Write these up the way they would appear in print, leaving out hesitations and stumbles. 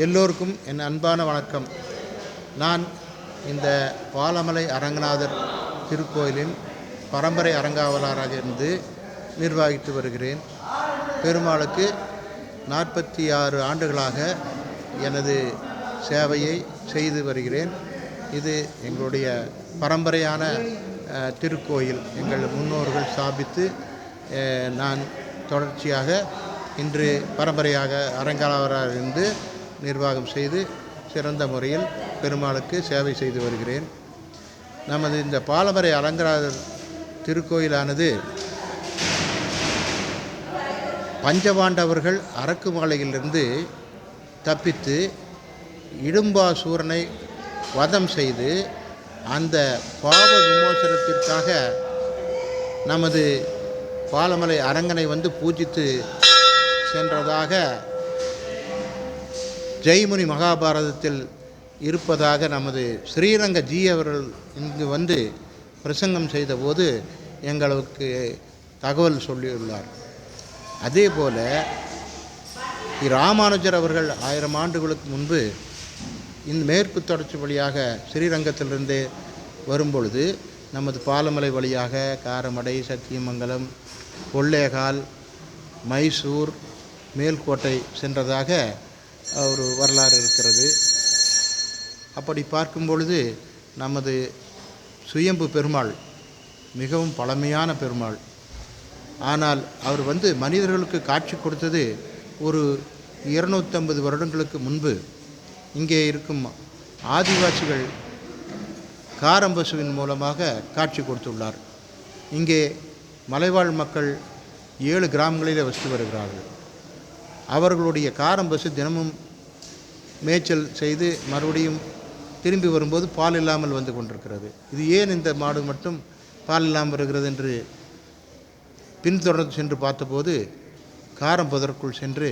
எல்லோருக்கும் என் அன்பான வணக்கம். நான் இந்த பாலமலை அரங்கநாதர் திருக்கோயிலின் பரம்பரை அரங்காவலராக இருந்து நிர்வகித்து வருகிறேன். பெருமாளுக்கு 46 ஆண்டுகளாக எனது சேவையை செய்து வருகிறேன். இது எங்களுடைய பரம்பரையான திருக்கோயில். எங்கள் முன்னோர்கள் ஸ்தாபித்து நான் தொடர்ச்சியாக இன்று பரம்பரையாக அரங்காவலராக இருந்து நிர்வாகம் செய்து சிறந்த முறையில் பெருமாளுக்கு சேவை செய்து வருகிறேன். நமது இந்த பாலமலை அரங்கநாதர் திருக்கோயிலானது பஞ்சபாண்டவர்கள் அரக்குமலையிலிருந்து தப்பித்து இடும்பாசூரனை வதம் செய்து அந்த பாவ விமோசனத்திற்காக நமது பாலமலை அரங்கனை வந்து பூஜித்து சென்றதாக ஜெய்முனி மகாபாரதத்தில் இருப்பதாக நமது ஸ்ரீரங்க ஜி அவர்கள் இங்கு வந்து பிரசங்கம் செய்தபோது எங்களுக்கு தகவல் சொல்லியுள்ளார். அதே போல் ராமானுஜர் அவர்கள் 1000 ஆண்டுகளுக்கு முன்பு இந்த மேற்கு தொடர்ச்சி வழியாக ஸ்ரீரங்கத்திலிருந்து வரும்பொழுது நமது பாலமலை வழியாக காரமடை, சத்தியமங்கலம், கொள்ளேகால், மைசூர், மேல்கோட்டை சென்றதாக ஒரு வரலாறு இருக்கிறது. அப்படி பார்க்கும் பொழுது நமது சுயம்பு பெருமாள் மிகவும் பழமையான பெருமாள். ஆனால் அவர் வந்து மனிதர்களுக்கு காட்சி கொடுத்தது ஒரு 250 வருடங்களுக்கு முன்பு. இங்கே இருக்கும் ஆதிவாசிகள் காரம்பசுவின் மூலமாக காட்சி கொடுத்துள்ளார். இங்கே மலைவாழ் மக்கள் 7 கிராமங்களிலே வசித்து வருகிறார்கள். அவர்களுடைய காரம்பசு தினமும் மேய்ச்சல் செய்து மறுபடியும் திரும்பி வரும்போது பால் இல்லாமல் வந்து கொண்டிருக்கிறது. இது ஏன் இந்த மாடு மட்டும் பால் இல்லாமல் வருகிறது என்று பின்தொடர்ந்து சென்று பார்த்தபோது காரம்பதற்குள் சென்று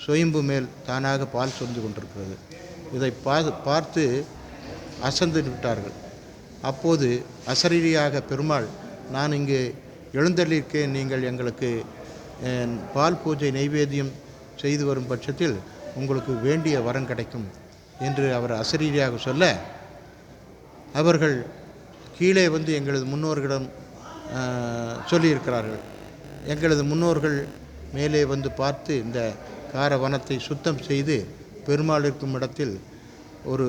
சுயம்பு மேல் தானாக பால் சொந்து கொண்டிருக்கிறது. இதை பார்த்து அசந்து விட்டார்கள். அப்போது அசரீரியாக பெருமாள், நான் இங்கு எழுந்தள்ளியிருக்கேன், நீங்கள் எங்களுக்கு பால் பூஜை நைவேத்தியம் செய்து வரும் பட்சத்தில் உங்களுக்கு வேண்டிய வரம் கிடைக்கும் என்று அவர் அசரீரியாக சொல்ல, அவர்கள் கீழே வந்து எங்களது முன்னோர்களிடம் சொல்லியிருக்கிறார்கள். எங்களது முன்னோர்கள் மேலே வந்து பார்த்து இந்த காரவனத்தை சுத்தம் செய்து பெருமாள் இருக்கும் இடத்தில் ஒரு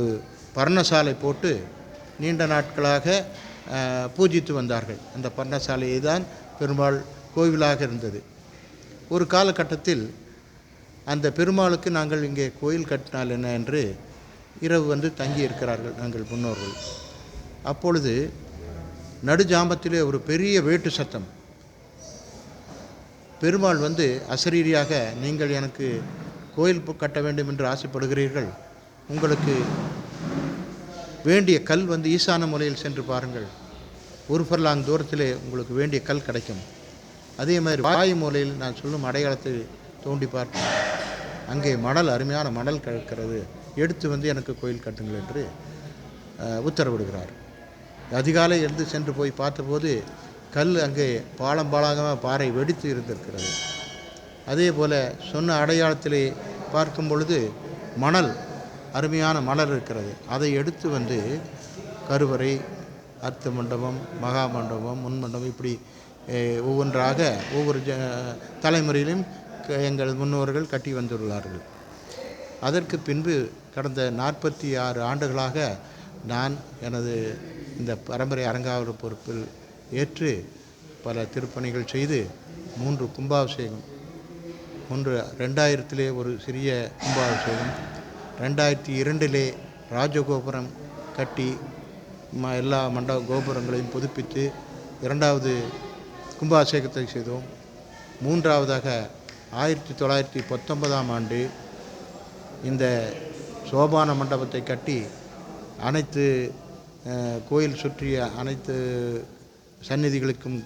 பர்ணசாலை போட்டு நீண்ட நாட்களாக பூஜித்து வந்தார்கள். அந்த பர்ணசாலையை தான் பெருமாள் கோவிலாக இருந்தது. ஒரு காலகட்டத்தில் அந்த பெருமாளுக்கு நாங்கள் இங்கே கோயில் கட்டினால் என்ன என்று இரவு வந்து தங்கி இருக்கிறார்கள் நாங்கள் முன்னோர்கள். அப்பொழுது நடுஜாமத்திலே ஒரு பெரிய வேட்டு சத்தம். பெருமாள் வந்து அசரீரியாக, நீங்கள் எனக்கு கோயில் கட்ட வேண்டும் என்று ஆசைப்படுகிறீர்கள், உங்களுக்கு வேண்டிய கல் வந்து ஈசான மூலையில் சென்று பாருங்கள், 1 ஃபர்லாங் தூரத்திலே உங்களுக்கு வேண்டிய கல் கிடைக்கும். அதே மாதிரி வாயு மூலையில் நான் சொல்லும் அடையாளத்தை தோண்டி பார்த்தேன். அங்கே மணல், அருமையான மணல் கிடக்கிறது, எடுத்து வந்து எனக்கு கோயில் கட்டுங்கள் என்று உத்தரவிடுகிறார். அதிகாலை எழுந்து சென்று போய் பார்த்தபோது கல் அங்கே பாலமாக பாறை வெடித்து இருந்திருக்கிறது. அதே போல் சொன்ன அடையாளத்திலே பார்க்கும் பொழுது மணல், அருமையான மணல் இருக்கிறது. அதை எடுத்து வந்து கருவறை, அர்த்த மண்டபம், மகா மண்டபம், முன் மண்டபம், இப்படி ஒவ்வொன்றாக ஒவ்வொரு தலைமுறையிலும் எங்கள் முன்னோர்கள் கட்டி வந்துள்ளார்கள். அதற்கு பின்பு கடந்த 46 ஆண்டுகளாக நான் எனது இந்த பரம்பரை அரங்காவலர் பொறுப்பில் ஏற்று பல திருப்பணிகள் செய்து 3 கும்பாபிஷேகம், 2000 ஒரு சிறிய கும்பாபிஷேகம், 2002 ராஜகோபுரம் கட்டி எல்லா கோபுரங்களையும் புதுப்பித்து 2வது கும்பாபிஷேகத்தை செய்தோம். 3வதாக 1919ஆம் ஆண்டு இந்த சோபான மண்டபத்தை கட்டி அனைத்து கோயில் சுற்றிய அனைத்து சந்நிதிகளுக்கும்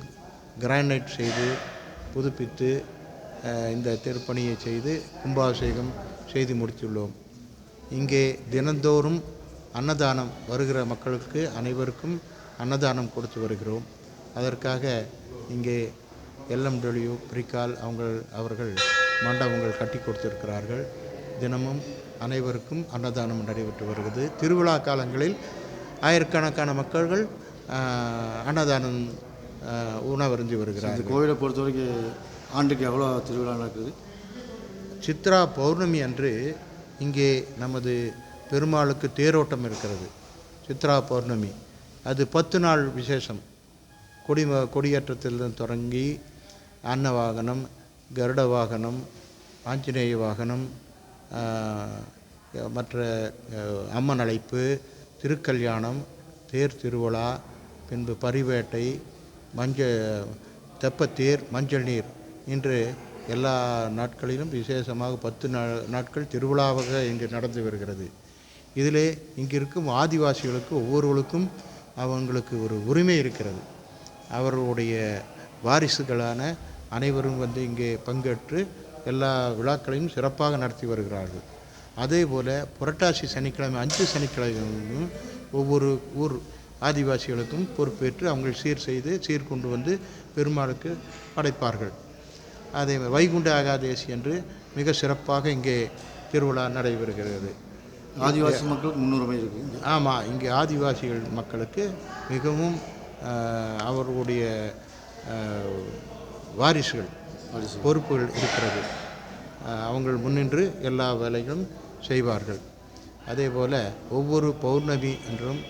கிரானைட் செய்து புதுப்பித்து இந்த திருப்பணியை செய்து கும்பாபிஷேகம் செய்து முடித்துள்ளோம். இங்கே தினந்தோறும் அன்னதானம், வருகிற மக்களுக்கு அனைவருக்கும் அன்னதானம் கொடுத்து வருகிறோம். அதற்காக இங்கே LMW பிரிக்கால் அவர்கள் மண்டபங்கள் கட்டி கொடுத்திருக்கிறார்கள். தினமும் அனைவருக்கும் அன்னதானம் நடைபெற்று வருகிறது. திருவிழா காலங்களில் ஆயிரக்கணக்கான மக்கள்கள் அன்னதானம் உணவருந்தி வருகிறார்கள். இந்த கோவிலை பொறுத்த வரைக்கும் ஆண்டுக்கு எவ்வளோ திருவிழா நடக்குது? சித்ரா பௌர்ணமி அன்று இங்கே நமது பெருமாளுக்கு தேரோட்டம் இருக்கிறது. சித்ரா பௌர்ணமி அது 10 நாள் விசேஷம். கொடியேற்றத்திலிருந்து தொடங்கி அன்ன வாகனம், கருட வாகனம், ஆஞ்சநேய வாகனம், மற்ற அம்மன் அழைப்பு, திருக்கல்யாணம், தேர் திருவிழா, பின்பு பரிவேட்டை, தெப்பத்தேர், மஞ்சள் நீர் இன்று எல்லா நாட்களிலும் விசேஷமாக 10 நாட்கள் திருவிழாவாக இங்கு நடந்து வருகிறது. இதிலே இங்கு இருக்கும் ஆதிவாசிகளுக்கு ஒவ்வொருவருக்கும் அவங்களுக்கு ஒரு உரிமை இருக்கிறது. அவர்களுடைய வாரிசுகளான அனைவரும் வந்து இங்கே பங்கேற்று எல்லா விழாக்களையும் சிறப்பாக நடத்தி வருகிறார்கள். அதே போல் புரட்டாசி சனிக்கிழமை 5 சனிக்கிழமையும் ஒவ்வொரு ஊர் ஆதிவாசிகளுக்கும் பொறுப்பேற்று அவங்க சீர் கொண்டு வந்து பெருமாளுக்கு படைப்பார்கள். அதே வைகுண்ட ஏகாதேசி என்று மிக சிறப்பாக இங்கே திருவிழா நடைபெறுகிறது. ஆதிவாசி மக்களுக்கு முன்னுரிமை இருக்குது. ஆமாம், இங்கே ஆதிவாசிகள் மக்களுக்கு மிகவும் அவர்களுடைய வாரிசுகள் பொறுப்புகள் இருக்கிறது. அவங்கள் முன்னின்று எல்லா வேலைகளும் செய்வார்கள். அதே போல் ஒவ்வொரு பௌர்ணமி என்றும்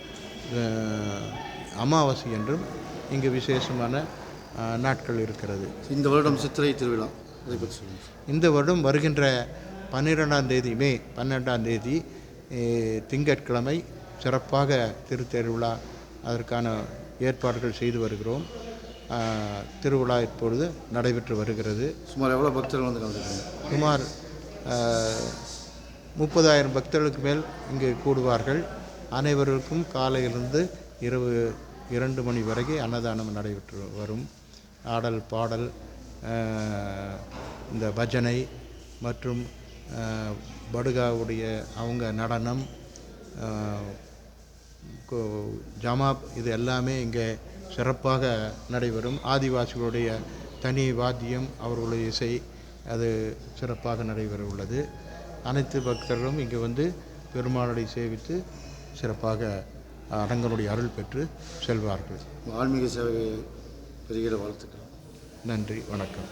அமாவாசை என்றும் இங்கு விசேஷமான நாட்கள் இருக்கிறது. இந்த வருடம் சித்திரை திருவிழா அதை பற்றி சொல்லுங்கள். இந்த வருடம் வருகின்ற 12ஆம் தேதி மே 12ஆம் தேதி திங்கட்கிழமை சிறப்பாக திருத்தேருவிழா அதற்கான ஏற்பாடுகள் செய்து வருகிறோம். திருவிழா இப்பொழுது நடைபெற்று வருகிறது. சுமார் எவ்வளோ பக்தர்கள் வந்து கலந்துருக்காங்க? சுமார் 30,000 பக்தர்களுக்கு மேல் இங்கு கூடுவார்கள். அனைவருக்கும் காலையிலிருந்து இரவு 2 மணி வரைக்கும் அன்னதானம் நடைபெற்று வரும். ஆடல் பாடல், இந்த பஜனை மற்றும் படுகாவுடைய அவங்க நடனம், ஜமாப், இது எல்லாமே இங்கே சிறப்பாக நடைபெறும். ஆதிவாசிகளுடைய தனி வாத்தியம், அவர்களுடைய இசை, அது சிறப்பாக நடைபெற உள்ளது. அனைத்து பக்தர்களும் இங்கே வந்து பெருமாளை சேவித்து சிறப்பாக அரங்கனுடைய அருள் பெற்று செல்வார்கள். ஆன்மீக சேவை பெறுகிற வாழ்த்துக்கள். நன்றி, வணக்கம்.